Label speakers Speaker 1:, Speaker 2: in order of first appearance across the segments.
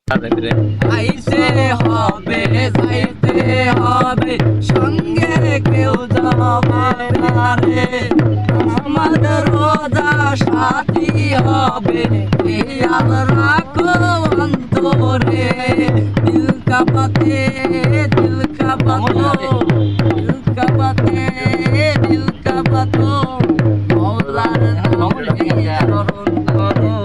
Speaker 1: আইতে হবে যাইতে হবে সঙ্গে কেউ যাবে না রে আমাদের রোজা সাথী হবে খেয়াল রাখো অন্তরে দিল কা বাতে দিল কা বাতো দিল কা বাতে দিল কা বাতো মওলার নামে স্মরণ করো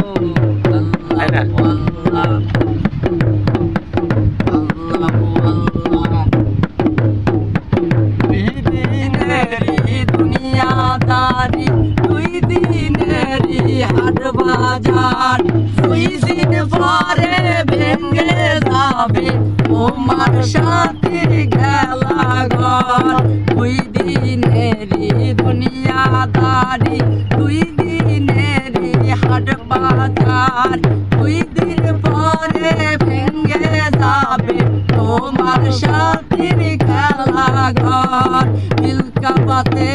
Speaker 1: দুনিয়াদারি দুই দিনেরই হাট বাজার দুই দিন পরে ভেঙে যাবে তোমার সাথে গেলা ঘর দুই দিনেরই দুনিয়াদারি দুই দিনেরই হাট বাজার দুই দিন পরে ভেঙে যাবে তোমার সাথে গেলা ঘর দিল কা বাতে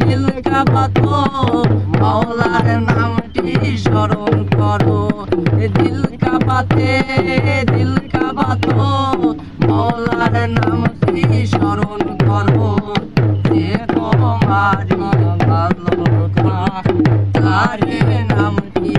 Speaker 1: দিল কা বাতো মওলার নামটি স্মরণ করো দিল কা বাতে দিল কা বাতো মওলার নামটি স্মরণ করো যে তোমার ভালো তার নামটি